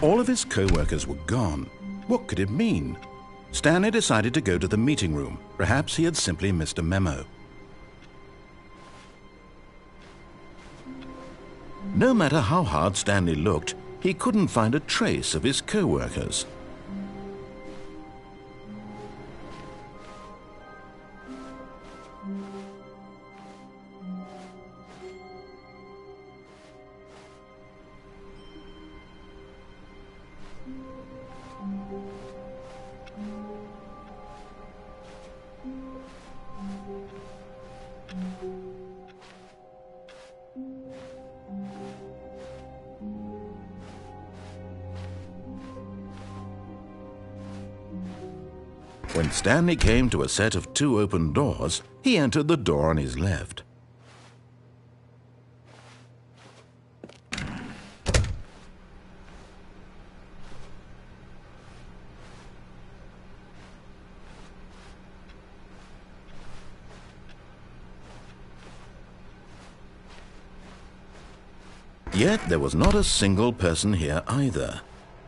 All of his co-workers were gone. What could it mean? Stanley decided to go to the meeting room. Perhaps he had simply missed a memo. No matter how hard Stanley looked, he couldn't find a trace of his co-workers. When Stanley came to a set of 2 open doors, he entered the door on his left. Yet there was not a single person here either.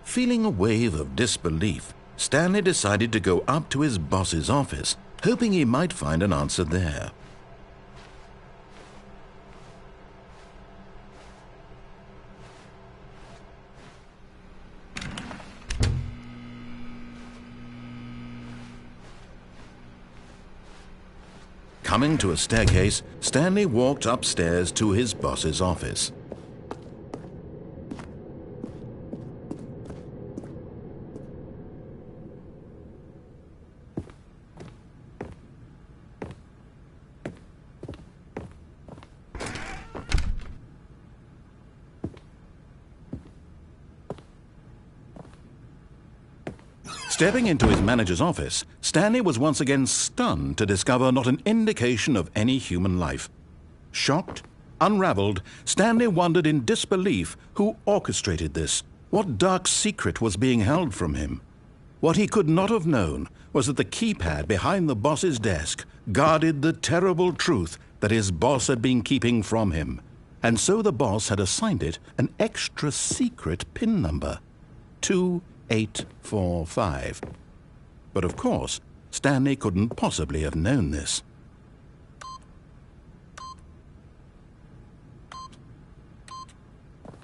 Feeling a wave of disbelief, Stanley decided to go up to his boss's office, hoping he might find an answer there. Coming to a staircase, Stanley walked upstairs to his boss's office. Stepping into his manager's office, Stanley was once again stunned to discover not an indication of any human life. Shocked, unraveled, Stanley wondered in disbelief who orchestrated this. What dark secret was being held from him? What he could not have known was that the keypad behind the boss's desk guarded the terrible truth that his boss had been keeping from him. And so the boss had assigned it an extra secret PIN number. 2845. But of course, Stanley couldn't possibly have known this.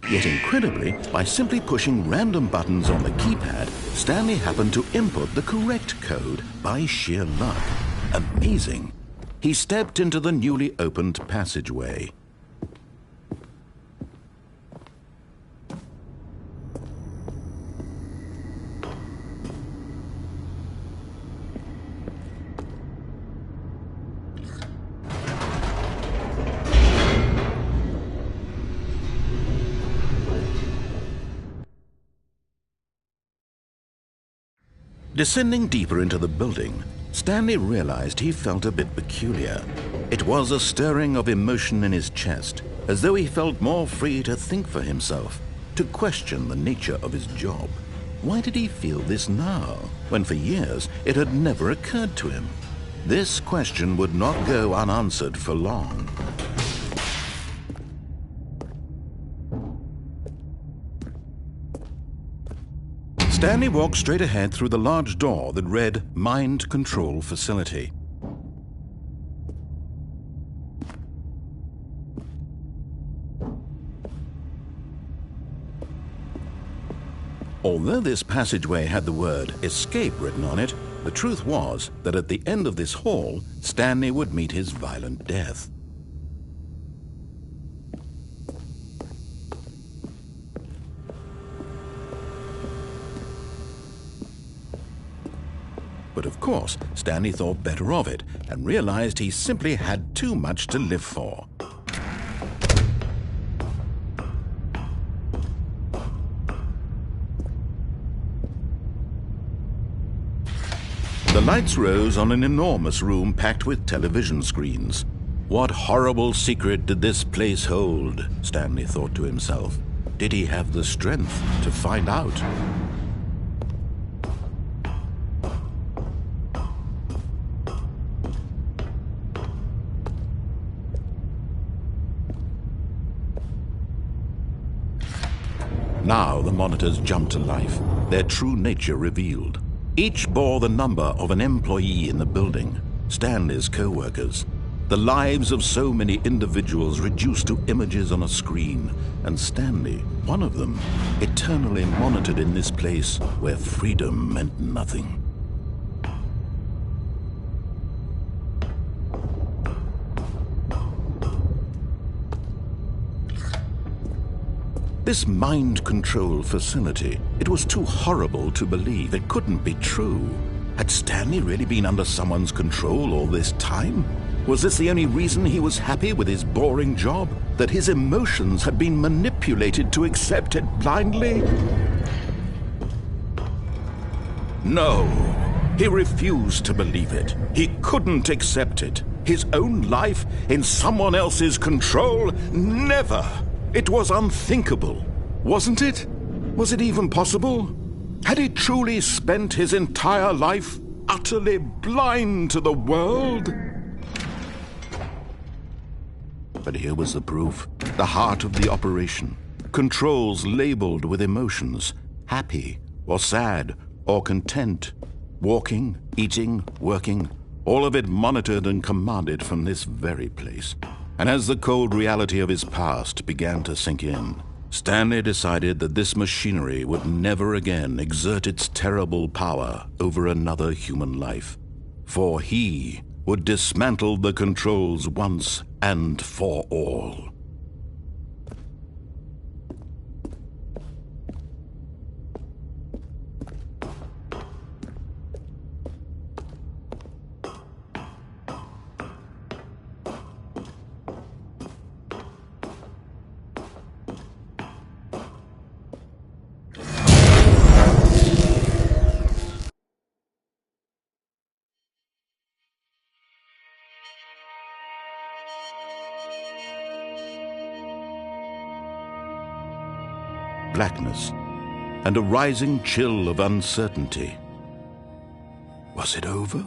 Yet incredibly, by simply pushing random buttons on the keypad, Stanley happened to input the correct code by sheer luck. Amazing! He stepped into the newly opened passageway. Descending deeper into the building, Stanley realized he felt a bit peculiar. It was a stirring of emotion in his chest, as though he felt more free to think for himself, to question the nature of his job. Why did he feel this now, when for years it had never occurred to him? This question would not go unanswered for long. Stanley walked straight ahead through the large door that read Mind Control Facility. Although this passageway had the word Escape written on it, the truth was that at the end of this hall, Stanley would meet his violent death. But of course, Stanley thought better of it and realized he simply had too much to live for. The lights rose on an enormous room packed with television screens. What horrible secret did this place hold? Stanley thought to himself. Did he have the strength to find out? Now the monitors jumped to life, their true nature revealed. Each bore the number of an employee in the building, Stanley's co-workers. The lives of so many individuals reduced to images on a screen, and Stanley, one of them, eternally monitored in this place where freedom meant nothing. This mind control facility, it was too horrible to believe. It couldn't be true. Had Stanley really been under someone's control all this time? Was this the only reason he was happy with his boring job? That his emotions had been manipulated to accept it blindly? No, he refused to believe it. He couldn't accept it. His own life in someone else's control? Never! It was unthinkable, wasn't it? Was it even possible? Had he truly spent his entire life utterly blind to the world? But here was the proof, the heart of the operation. Controls labeled with emotions, happy or sad or content. Walking, eating, working, all of it monitored and commanded from this very place. And as the cold reality of his past began to sink in, Stanley decided that this machinery would never again exert its terrible power over another human life. For he would dismantle the controls once and for all. Blackness, and a rising chill of uncertainty. Was it over?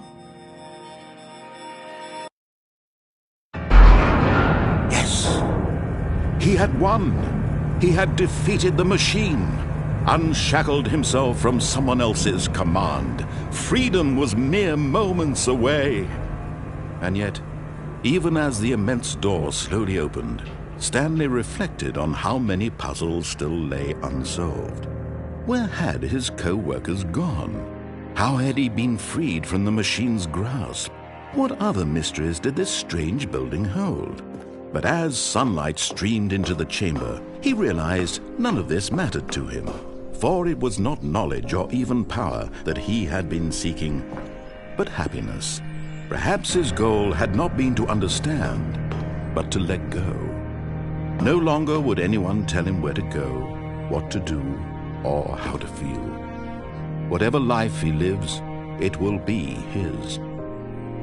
Yes! He had won! He had defeated the machine, unshackled himself from someone else's command. Freedom was mere moments away. And yet, even as the immense door slowly opened, Stanley reflected on how many puzzles still lay unsolved. Where had his co-workers gone? How had he been freed from the machine's grasp? What other mysteries did this strange building hold? But as sunlight streamed into the chamber, he realized none of this mattered to him, for it was not knowledge or even power that he had been seeking, but happiness. Perhaps his goal had not been to understand, but to let go. No longer would anyone tell him where to go, what to do, or how to feel. Whatever life he lives, it will be his.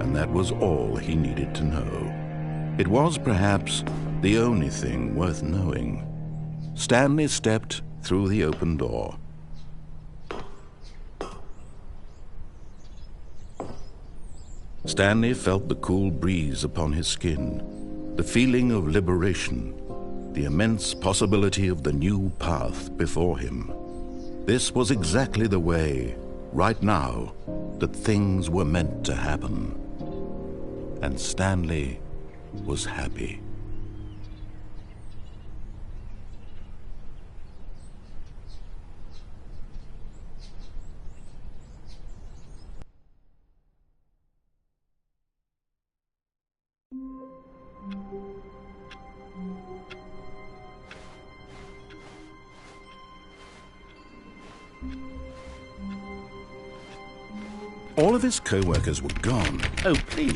And that was all he needed to know. It was perhaps the only thing worth knowing. Stanley stepped through the open door. Stanley felt the cool breeze upon his skin, the feeling of liberation, the immense possibility of the new path before him. This was exactly the way, right now, that things were meant to happen. And Stanley was happy. All of his co-workers were gone. Oh, please.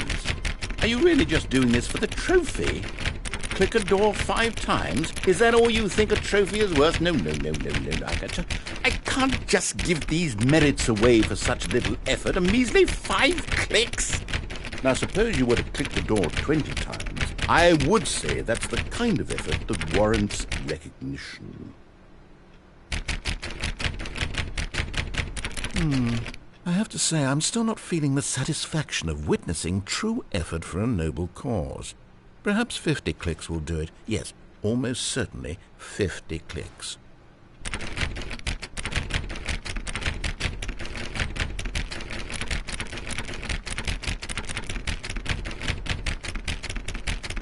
Are you really just doing this for the trophy? click a door 5 times? Is that all you think a trophy is worth? No. I can't just give these merits away for such little effort. A measly 5 clicks. Now, suppose you were to click the door 20 times. I would say that's the kind of effort that warrants recognition. I have to say I'm still not feeling the satisfaction of witnessing true effort for a noble cause. Perhaps 50 clicks will do it. Yes, almost certainly 50 clicks.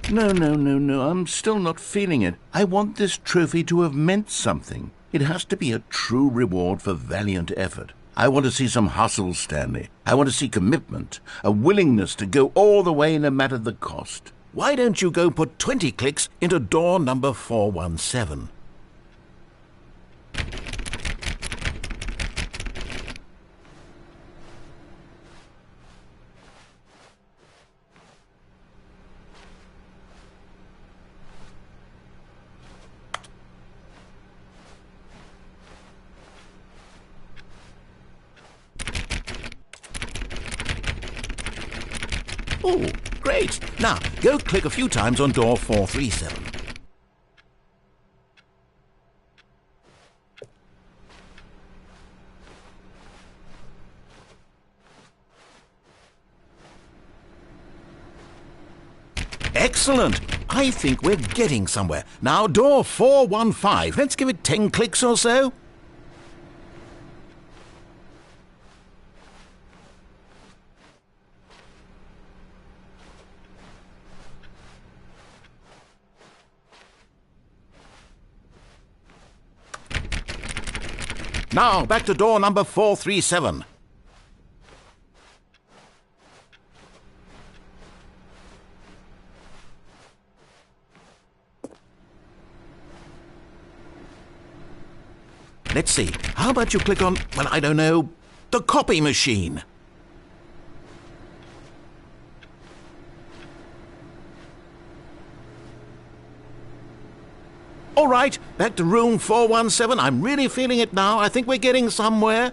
No, I'm still not feeling it. I want this trophy to have meant something. It has to be a true reward for valiant effort. I want to see some hustle, Stanley. I want to see commitment, a willingness to go all the way no matter the cost. Why don't you go put 20 clicks into door number 417? Oh, great. Now, go click a few times on door 437. Excellent. I think we're getting somewhere. Now, door 415. Let's give it 10 clicks or so. Now, back to door number 437. Let's see. How about you click on, well, I don't know, the copy machine? All right, back to room 417. I'm really feeling it now. I think we're getting somewhere.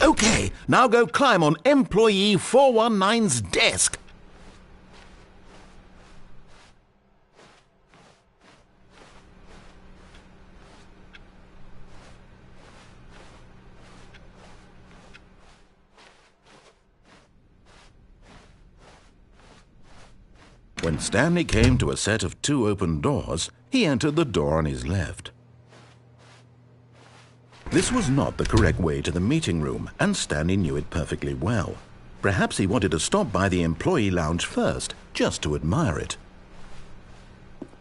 Okay, now go climb on employee 419's desk. When Stanley came to a set of 2 open doors, he entered the door on his left. This was not the correct way to the meeting room, and Stanley knew it perfectly well. Perhaps he wanted to stop by the employee lounge first, just to admire it.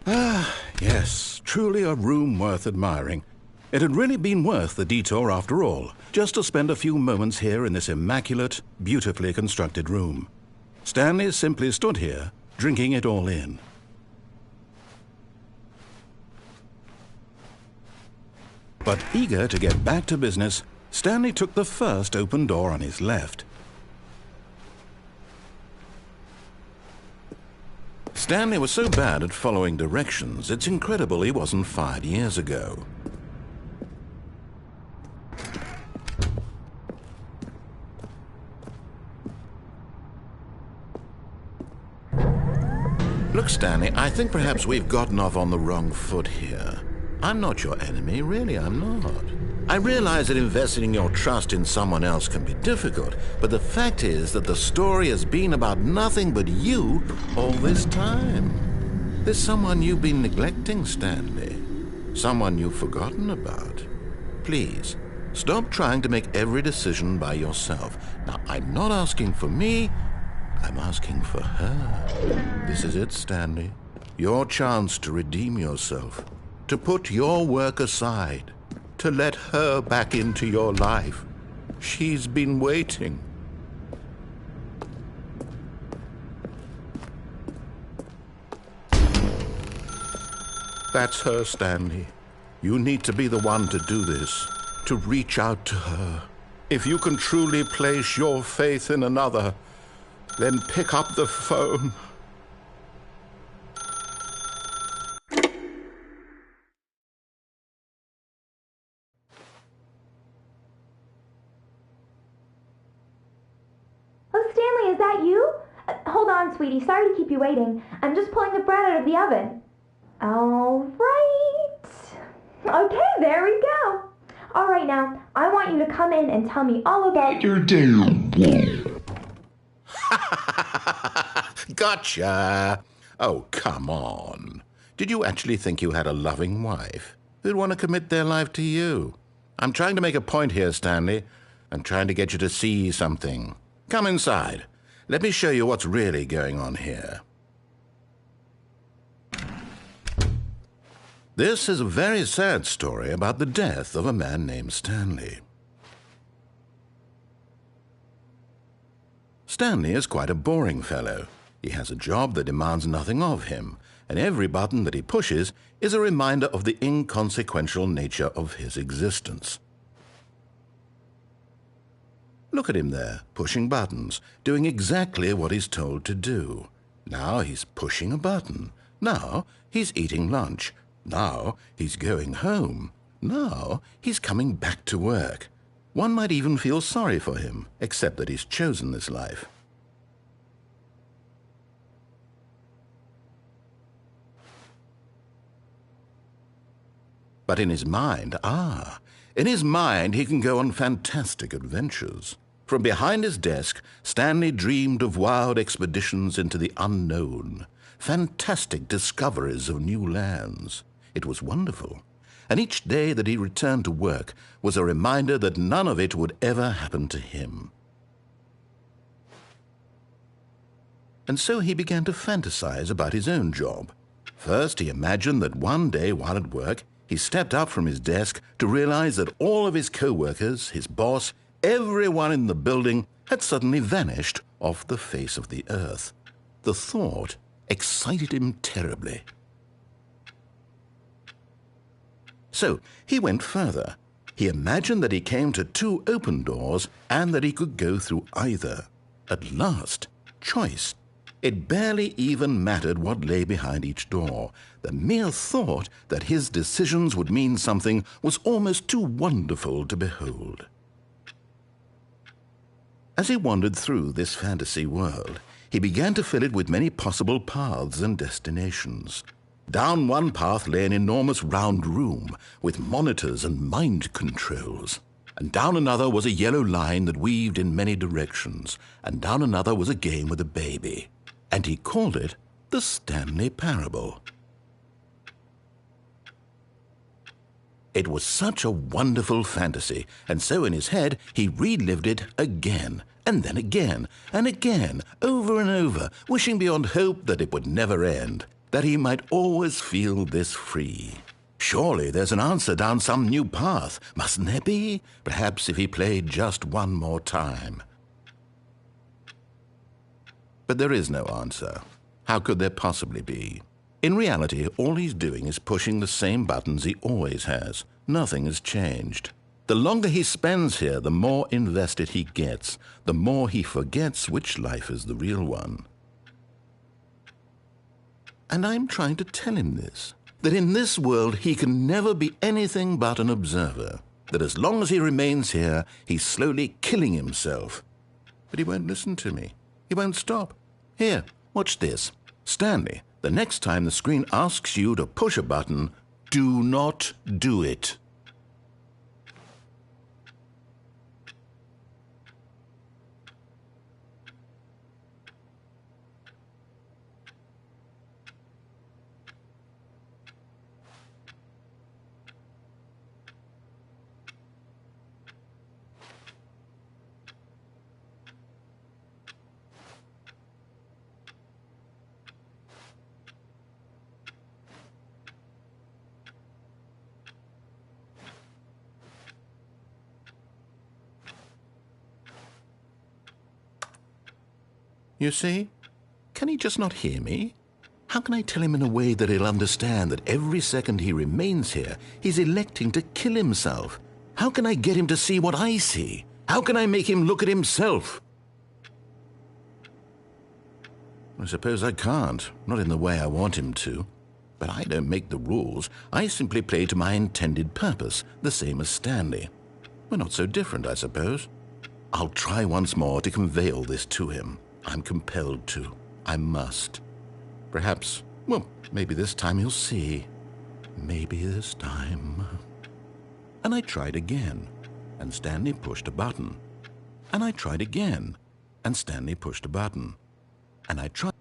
Ah, yes, truly a room worth admiring. It had really been worth the detour after all, just to spend a few moments here in this immaculate, beautifully constructed room. Stanley simply stood here, drinking it all in. But eager to get back to business, Stanley took the first open door on his left. Stanley was so bad at following directions, it's incredible he wasn't fired years ago. Look, Stanley, I think perhaps we've gotten off on the wrong foot here. I'm not your enemy, really, I'm not. I realize that investing your trust in someone else can be difficult, but the fact is that the story has been about nothing but you all this time. There's someone you've been neglecting, Stanley. Someone you've forgotten about. Please, stop trying to make every decision by yourself. Now, I'm not asking for me, I'm asking for her. This is it, Stanley. Your chance to redeem yourself. To put your work aside. To let her back into your life. She's been waiting. That's her, Stanley. You need to be the one to do this. To reach out to her. If you can truly place your faith in another, then pick up the phone. Oh, Stanley, is that you? Hold on, sweetie. Sorry to keep you waiting. I'm just pulling the bread out of the oven. All right. Okay, there we go. All right, now, I want you to come in and tell me all about your day. Gotcha! Oh, come on. Did you actually think you had a loving wife who'd want to commit their life to you? I'm trying to make a point here, Stanley. I'm trying to get you to see something. Come inside. Let me show you what's really going on here. This is a very sad story about the death of a man named Stanley. Stanley is quite a boring fellow. He has a job that demands nothing of him, and every button that he pushes is a reminder of the inconsequential nature of his existence. Look at him there, pushing buttons, doing exactly what he's told to do. Now he's pushing a button. Now he's eating lunch. Now he's going home. Now he's coming back to work. One might even feel sorry for him, except that he's chosen this life. But in his mind, he can go on fantastic adventures. From behind his desk, Stanley dreamed of wild expeditions into the unknown, fantastic discoveries of new lands. It was wonderful, and each day that he returned to work was a reminder that none of it would ever happen to him. And so he began to fantasize about his own job. First, he imagined that one day while at work, he stepped up from his desk to realize that all of his co-workers, his boss, everyone in the building had suddenly vanished off the face of the earth. The thought excited him terribly. So he went further. He imagined that he came to two open doors and that he could go through either. At last, choice. It barely even mattered what lay behind each door. The mere thought that his decisions would mean something was almost too wonderful to behold. As he wandered through this fantasy world, he began to fill it with many possible paths and destinations. Down one path lay an enormous round room with monitors and mind controls. And down another was a yellow line that weaved in many directions. And down another was a game with a baby. And he called it the Stanley Parable. It was such a wonderful fantasy, and so in his head he relived it again, and then again, and again, over and over, wishing beyond hope that it would never end, that he might always feel this free. Surely there's an answer down some new path, mustn't there be? Perhaps if he played just one more time. But there is no answer. How could there possibly be? In reality, all he's doing is pushing the same buttons he always has. Nothing has changed. The longer he spends here, the more invested he gets, the more he forgets which life is the real one. And I'm trying to tell him this, that in this world he can never be anything but an observer, that as long as he remains here, he's slowly killing himself. But he won't listen to me. He won't stop. Here, watch this. Stanley, the next time the screen asks you to push a button, do not do it. You see? Can he just not hear me? How can I tell him in a way that he'll understand that every second he remains here, he's electing to kill himself? How can I get him to see what I see? How can I make him look at himself? I suppose I can't, not in the way I want him to. But I don't make the rules. I simply play to my intended purpose, the same as Stanley. We're not so different, I suppose. I'll try once more to convey all this to him. I'm compelled to. I must. Perhaps, well, maybe this time he'll see. Maybe this time. And I tried again, and Stanley pushed a button. And I tried again, and Stanley pushed a button. And I tried.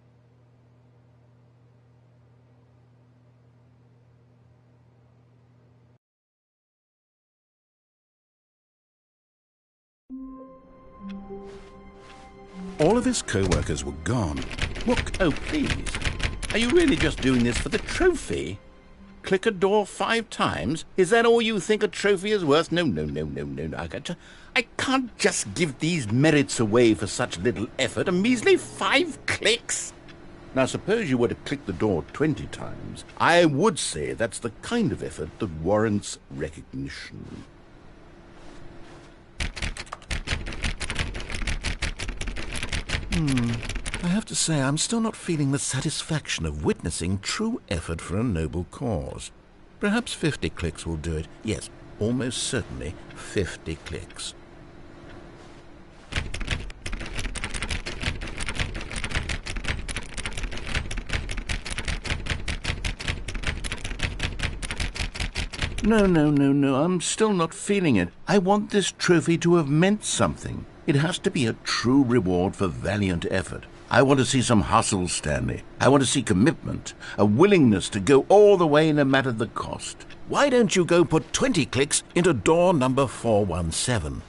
All of his co-workers were gone. Look, oh please. Are you really just doing this for the trophy? Click a door 5 times? Is that all you think a trophy is worth? No. I can't just give these merits away for such little effort. A measly 5 clicks? Now, suppose you were to click the door 20 times. I would say that's the kind of effort that warrants recognition. I have to say, I'm still not feeling the satisfaction of witnessing true effort for a noble cause. Perhaps 50 clicks will do it. Yes, almost certainly 50 clicks. No, I'm still not feeling it. I want this trophy to have meant something. It has to be a true reward for valiant effort. I want to see some hustle, Stanley. I want to see commitment, a willingness to go all the way no matter the cost. Why don't you go put 20 clicks into door number 417?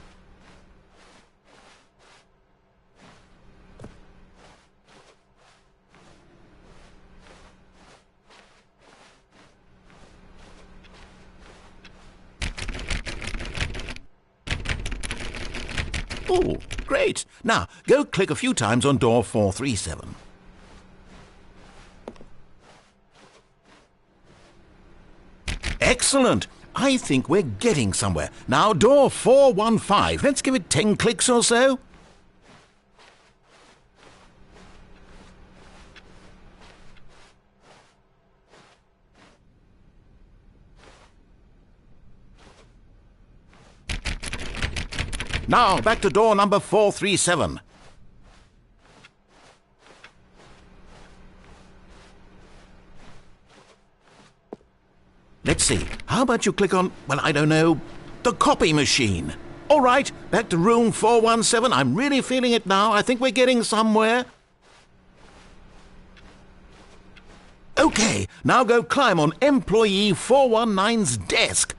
Oh, great. Now, go click a few times on door 437. Excellent. I think we're getting somewhere. Now, door 415. Let's give it 10 clicks or so. Now, back to door number 437. Let's see. How about you click on, well, I don't know, the copy machine? All right, back to room 417. I'm really feeling it now. I think we're getting somewhere. Okay, now go climb on employee 419's desk.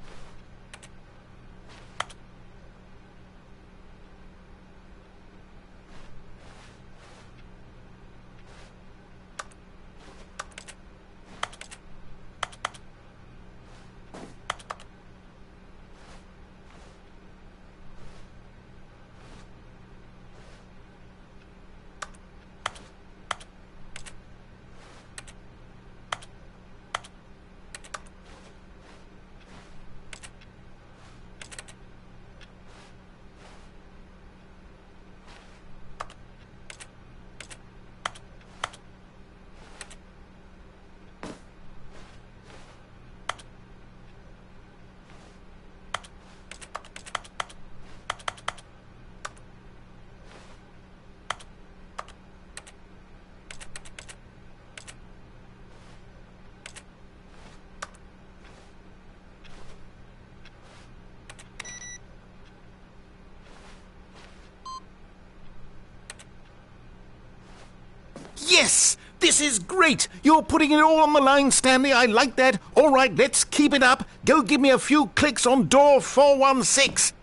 Yes! This is great! You're putting it all on the line, Stanley. I like that. All right, let's keep it up. Go give me a few clicks on door 416.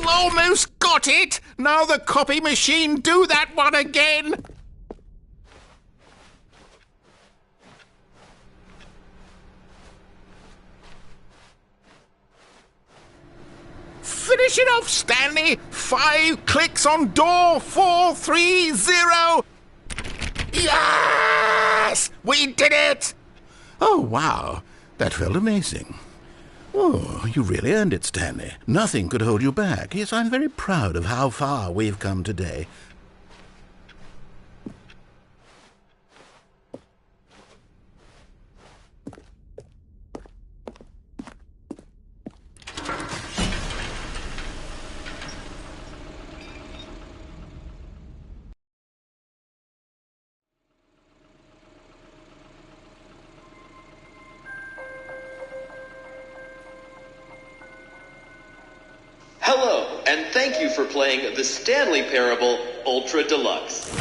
Almost got it! Now the copy machine, do that one again! Finish it off, Stanley! 5 clicks on door 430! Yes! We did it! Oh, wow. That felt amazing. Oh, you really earned it, Stanley. Nothing could hold you back. Yes, I'm very proud of how far we've come today. Hello, and thank you for playing the Stanley Parable Ultra Deluxe.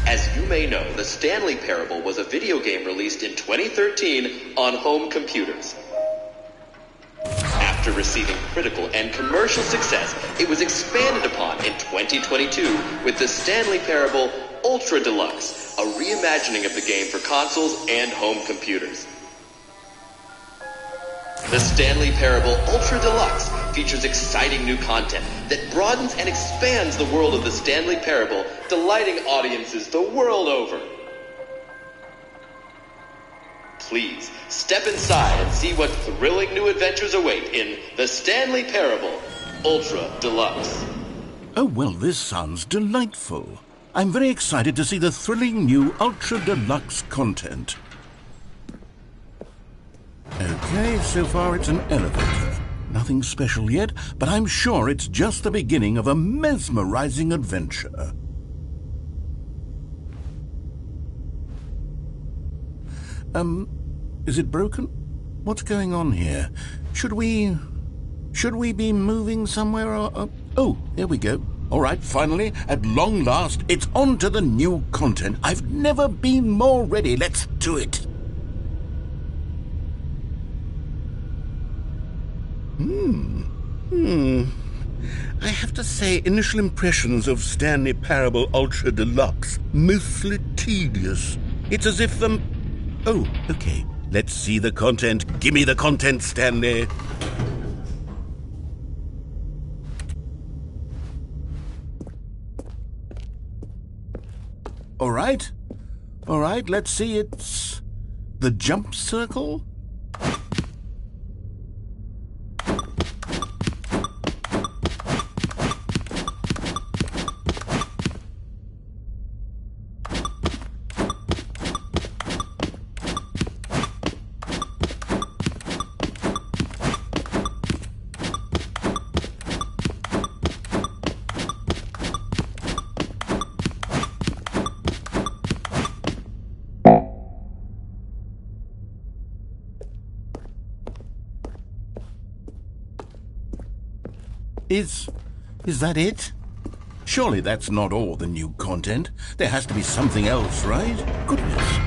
As you may know, the Stanley Parable was a video game released in 2013 on home computers. After receiving critical and commercial success, it was expanded upon in 2022 with the Stanley Parable Ultra Deluxe, a reimagining of the game for consoles and home computers. The Stanley Parable Ultra Deluxe features exciting new content that broadens and expands the world of the Stanley Parable, delighting audiences the world over. Please, step inside and see what thrilling new adventures await in the Stanley Parable Ultra Deluxe. Oh, well, this sounds delightful. I'm very excited to see the thrilling new Ultra Deluxe content. Okay, so far it's an elevator. Nothing special yet, but I'm sure it's just the beginning of a mesmerizing adventure. Is it broken? What's going on here? Should we be moving somewhere or... Oh, there we go. All right, finally, at long last, it's on to the new content. I've never been more ready. Let's do it. I have to say, initial impressions of Stanley Parable Ultra Deluxe, mostly tedious. It's as if, Oh, okay. Let's see the content. Give me the content, Stanley. All right, let's see. It's the jump circle. Is that it? Surely that's not all the new content. There has to be something else, right? Goodness.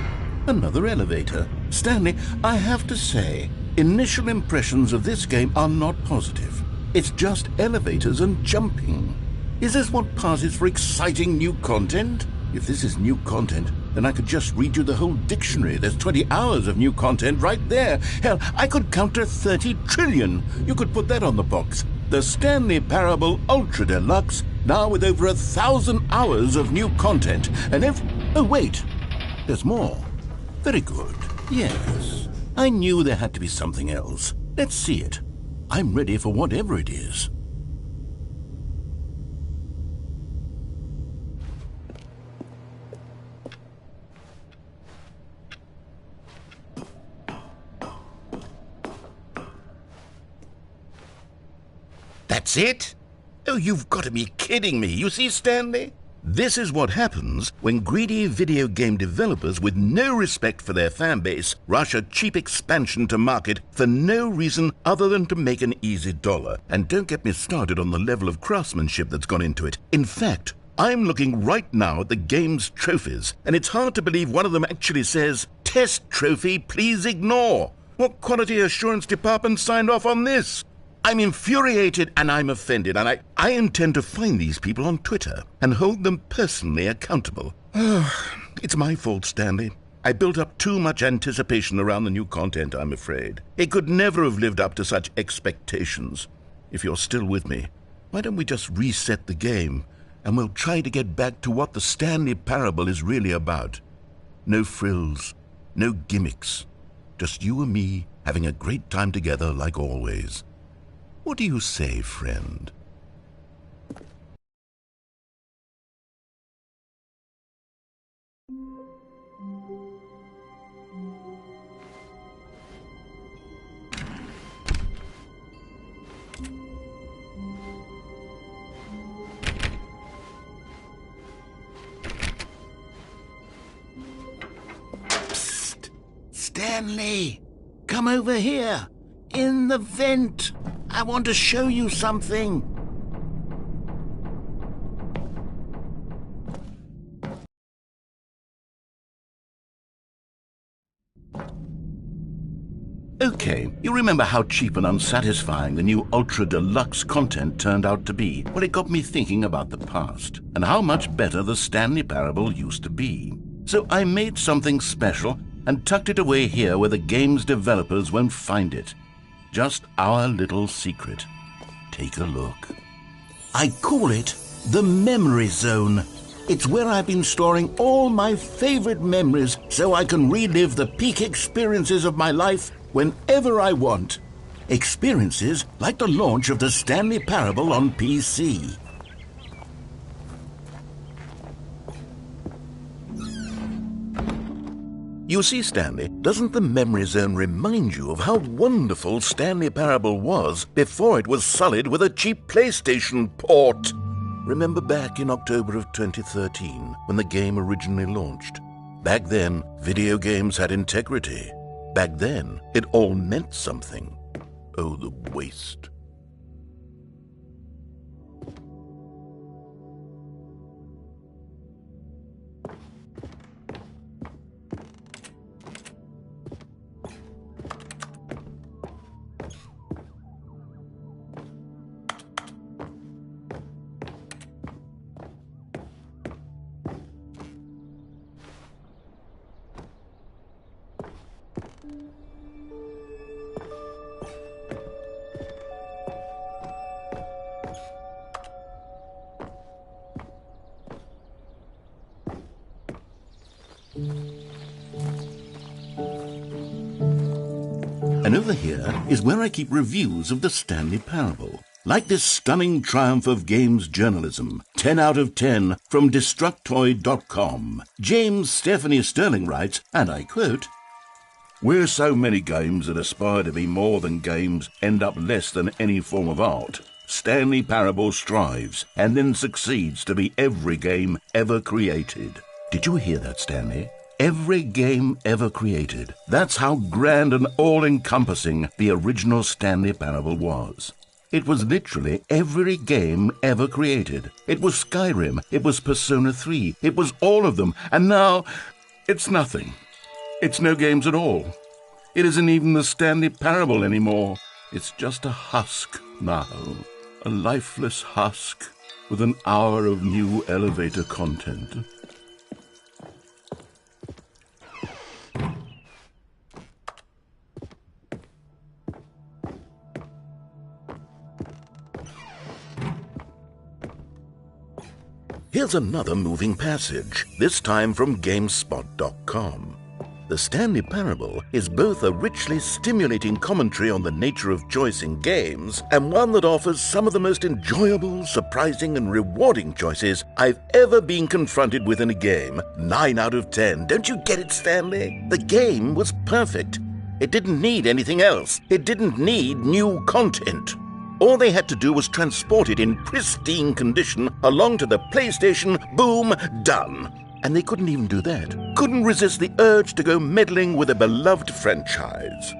Another elevator. Stanley, I have to say, initial impressions of this game are not positive. It's just elevators and jumping. Is this what passes for exciting new content? If this is new content, then I could just read you the whole dictionary. There's 20 hours of new content right there. Hell, I could count to 30 trillion. You could put that on the box. The Stanley Parable Ultra Deluxe, now with over 1,000 hours of new content. And oh, wait, there's more. Very good. Yes, I knew there had to be something else. Let's see it. I'm ready for whatever it is. That's it? Oh, you've got to be kidding me. You see, Stanley? This is what happens when greedy video game developers with no respect for their fan base rush a cheap expansion to market for no reason other than to make an easy dollar. And don't get me started on the level of craftsmanship that's gone into it. In fact, I'm looking right now at the game's trophies, and it's hard to believe one of them actually says, "Test trophy, please ignore." What quality assurance department signed off on this? I'm infuriated and I'm offended, and I intend to find these people on Twitter and hold them personally accountable. It's my fault, Stanley. I built up too much anticipation around the new content, I'm afraid. It could never have lived up to such expectations. If you're still with me, why don't we just reset the game, and we'll try to get back to what the Stanley Parable is really about. No frills, no gimmicks. Just you and me having a great time together like always. What do you say, friend? Psst! Stanley! Come over here! In the vent! I want to show you something! Okay, you remember how cheap and unsatisfying the new Ultra Deluxe content turned out to be? Well, it got me thinking about the past, and how much better the Stanley Parable used to be. So I made something special and tucked it away here where the game's developers won't find it. Just our little secret. Take a look. I call it the Memory Zone. It's where I've been storing all my favorite memories so I can relive the peak experiences of my life whenever I want. Experiences like the launch of the Stanley Parable on PC. You see, Stanley, doesn't the Memory Zone remind you of how wonderful Stanley Parable was before it was sullied with a cheap PlayStation port? Remember back in October of 2013 when the game originally launched? Back then, video games had integrity. Back then, it all meant something. Oh, the waste. And over here is where I keep reviews of the Stanley Parable. Like this stunning triumph of games journalism, 10 out of 10 from Destructoid.com. James Stephanie Sterling writes, and I quote, "Where so many games that aspire to be more than games end up less than any form of art, Stanley Parable strives and then succeeds to be every game ever created." Did you hear that, Stanley? Every game ever created. That's how grand and all-encompassing the original Stanley Parable was. It was literally every game ever created. It was Skyrim, it was Persona 3, it was all of them, and now it's nothing. It's no games at all. It isn't even the Stanley Parable anymore. It's just a husk now. A lifeless husk with an hour of new elevator content. Here's another moving passage, this time from GameSpot.com. The Stanley Parable is both a richly stimulating commentary on the nature of choice in games and one that offers some of the most enjoyable, surprising, and rewarding choices I've ever been confronted with in a game. 9 out of 10. Don't you get it, Stanley? The game was perfect. It didn't need anything else. It didn't need new content. All they had to do was transport it in pristine condition along to the PlayStation. Boom, done. And they couldn't even do that. Couldn't resist the urge to go meddling with a beloved franchise.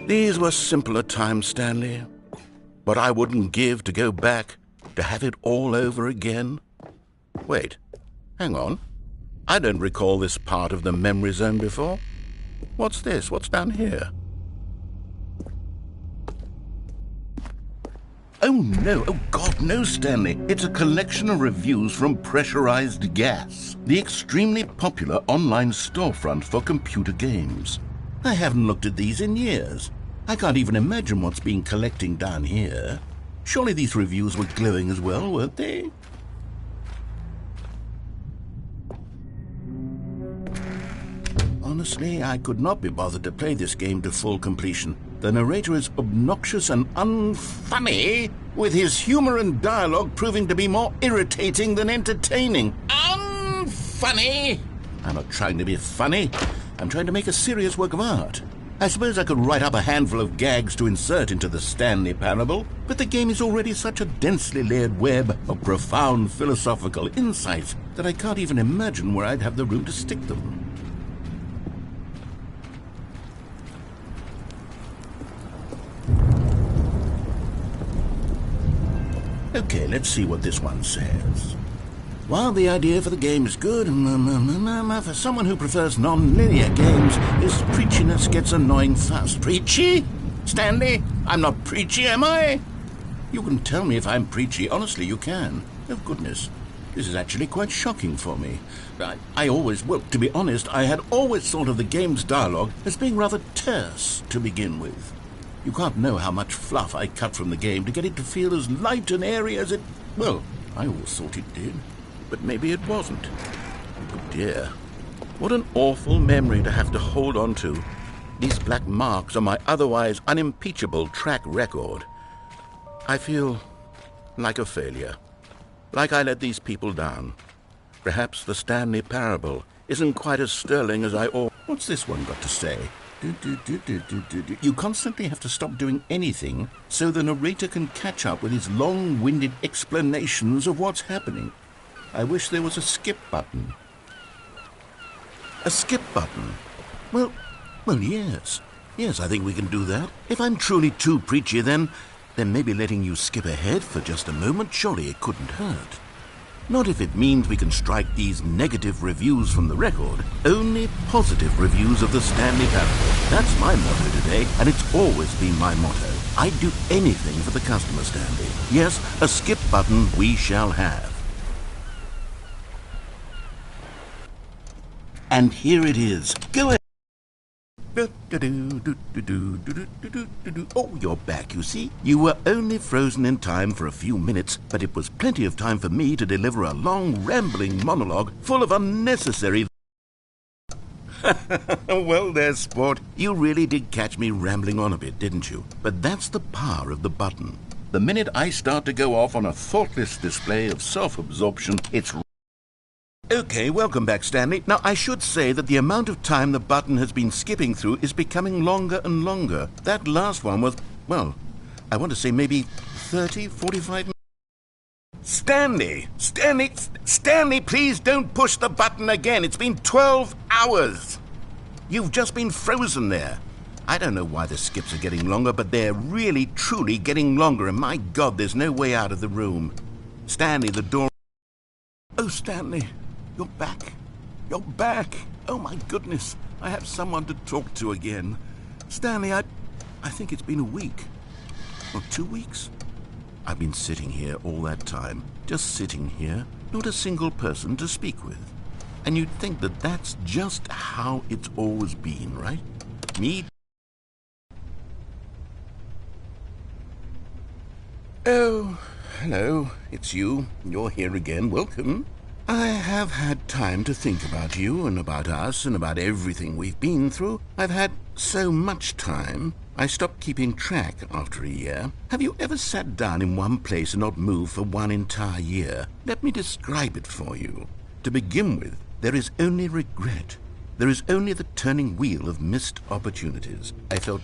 These were simpler times, Stanley. But I wouldn't give to go back, to have it all over again. Wait, hang on. I don't recall this part of the memory zone before. What's this? What's down here? Oh no, oh God, no, Stanley. It's a collection of reviews from Pressurized Gas, the extremely popular online storefront for computer games. I haven't looked at these in years. I can't even imagine what's been collecting down here. Surely these reviews were glowing as well, weren't they? Honestly, I could not be bothered to play this game to full completion. The narrator is obnoxious and unfunny, with his humor and dialogue proving to be more irritating than entertaining. Unfunny? I'm not trying to be funny. I'm trying to make a serious work of art. I suppose I could write up a handful of gags to insert into the Stanley Parable, but the game is already such a densely layered web of profound philosophical insights that I can't even imagine where I'd have the room to stick them. Okay, let's see what this one says. While the idea for the game is good, for someone who prefers non-linear games, his preachiness gets annoying fast. Preachy? Stanley? I'm not preachy, am I? You can tell me if I'm preachy. Honestly, you can. Oh, goodness. This is actually quite shocking for me. Well, to be honest, I had always thought of the game's dialogue as being rather terse to begin with. You can't know how much fluff I cut from the game to get it to feel as light and airy as it... Well, I always thought it did. But maybe it wasn't. Oh dear. What an awful memory to have to hold on to. These black marks on my otherwise unimpeachable track record. I feel like a failure. Like I let these people down. Perhaps the Stanley Parable isn't quite as sterling as I ought. What's this one got to say? You constantly have to stop doing anything so the narrator can catch up with his long-winded explanations of what's happening. I wish there was a skip button. A skip button? Well, yes. Yes, I think we can do that. If I'm truly too preachy, then maybe letting you skip ahead for just a moment, surely it couldn't hurt. Not if it means we can strike these negative reviews from the record. Only positive reviews of the Stanley Parable. That's my motto today, and it's always been my motto. I'd do anything for the customer, Stanley. Yes, a skip button we shall have. And here it is. Go ahead. Oh, you're back, you see. You were only frozen in time for a few minutes, but it was plenty of time for me to deliver a long, rambling monologue full of unnecessary... Well, there, sport. You really did catch me rambling on a bit, didn't you? But that's the power of the button. The minute I start to go off on a thoughtless display of self-absorption, it's... Okay, welcome back, Stanley. Now, I should say that the amount of time the button has been skipping through is becoming longer and longer. That last one was, well, I want to say maybe 30, 45 minutes. Stanley, please don't push the button again. It's been 12 hours. You've just been frozen there. I don't know why the skips are getting longer, but they're really, truly getting longer, and my God, there's no way out of the room. Stanley, the door... Oh, Stanley. You're back. You're back. Oh, my goodness. I have someone to talk to again. Stanley, I think it's been a week. Or 2 weeks. I've been sitting here all that time. Just sitting here. Not a single person to speak with. And you'd think that that's just how it's always been, right? Me... Oh, hello. It's you. You're here again. Welcome. I have had time to think about you and about us and about everything we've been through. I've had so much time, I stopped keeping track after a year. Have you ever sat down in one place and not moved for one entire year? Let me describe it for you. To begin with, there is only regret. There is only the turning wheel of missed opportunities. I felt...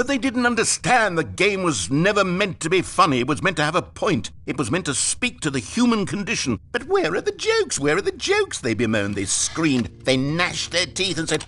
But they didn't understand the game was never meant to be funny. It was meant to have a point. It was meant to speak to the human condition. But where are the jokes? Where are the jokes? They bemoaned, they screamed, they gnashed their teeth and said,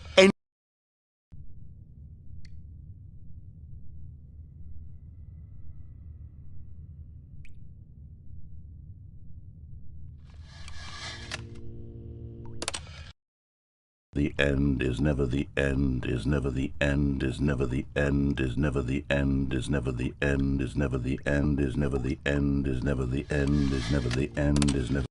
the end is never the end, is never the end, is never the end, is never the end, is never the end, is never the end, is never the end, is never the end, is never the end, is never.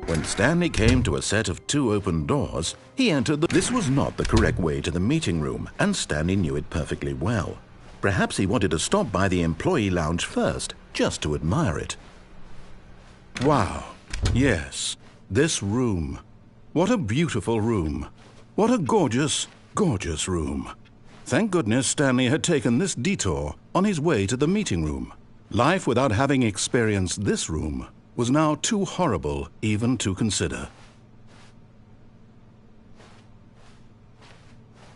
When Stanley came to a set of 2 open doors, he entered This was not the correct way to the meeting room, and Stanley knew it perfectly well. Perhaps he wanted to stop by the employee lounge first, just to admire it. Wow. Yes, this room. What a beautiful room. What a gorgeous, gorgeous room. Thank goodness Stanley had taken this detour on his way to the meeting room. Life without having experienced this room was now too horrible even to consider.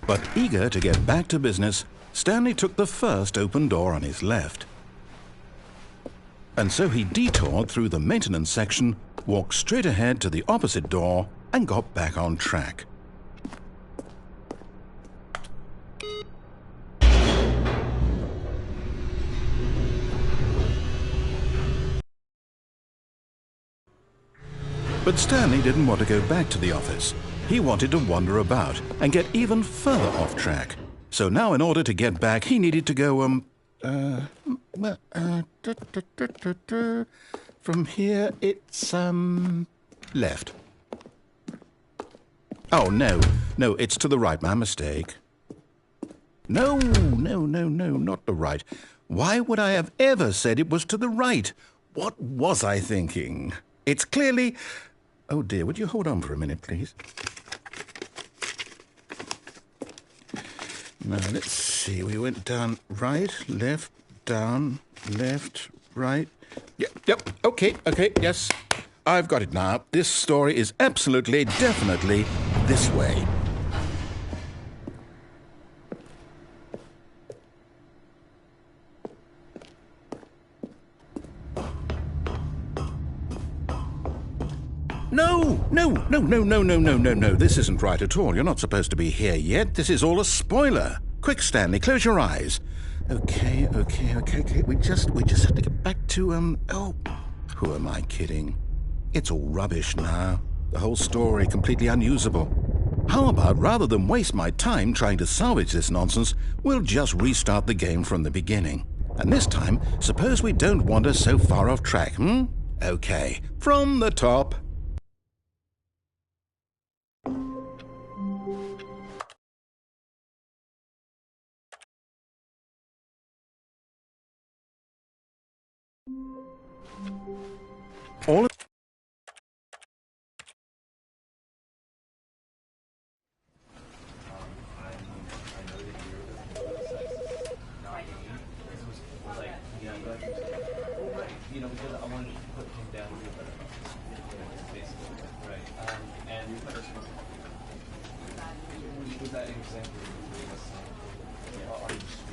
But eager to get back to business, Stanley took the first open door on his left. And so he detoured through the maintenance section, walked straight ahead to the opposite door, and got back on track. But Stanley didn't want to go back to the office. He wanted to wander about and get even further off track. So now in order to get back, he needed to go, from here it's, left. Oh, no. No, it's to the right. My mistake. No, not the right. Why would I have ever said it was to the right? What was I thinking? It's clearly... Oh, dear, would you hold on for a minute, please? Now, let's see. We went down right, left, down, left, right. Yep, okay, yes. I've got it now. This story is absolutely, definitely this way. No. This isn't right at all. You're not supposed to be here yet. This is all a spoiler. Quick, Stanley, close your eyes. Okay. We just have to get back to, oh, who am I kidding? It's all rubbish now. The whole story completely unusable. How about, rather than waste my time trying to salvage this nonsense, we'll just restart the game from the beginning. And this time, suppose we don't wander so far off track, Okay, from the top. All of because I wanted to put him down to a better basically, right? And was that example you gave us on the streets?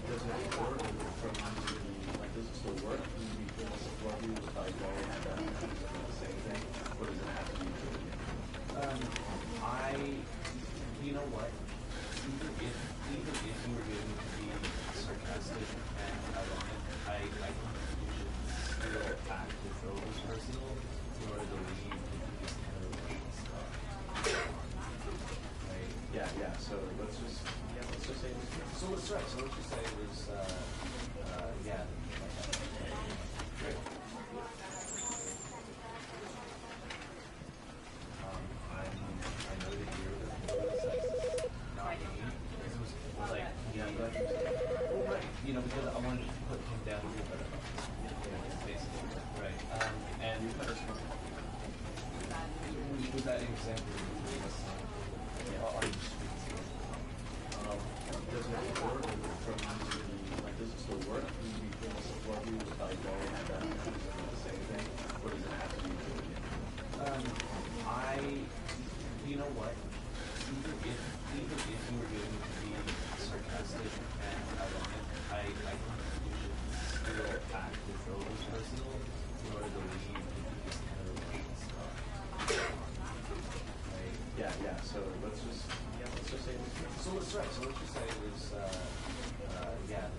Does it work from like does it still work? Do you feel support you without going and the same thing? Or does it have to be you know what? Even if you were going to be sarcastic and ironic, I think you should still act as though it was personal in order to leave these kind of emotional stuff. Right? Yeah. So let's just say it was. So let's just say it was. Yeah. Great. I know that you're not me. It was like, because I wanted to put him down to a better basically, right? And was that example you gave us on the streets? Does it work from does it still work? Do you feel support you without going and the same thing? Or does it have to be you know what? Even if you were going to be sarcastic and ironic, I think you should still act as though it was personal in order to leave these kind of emotional stuff. Right? Yeah. So let's just say it was. So let's just say it was. Yeah.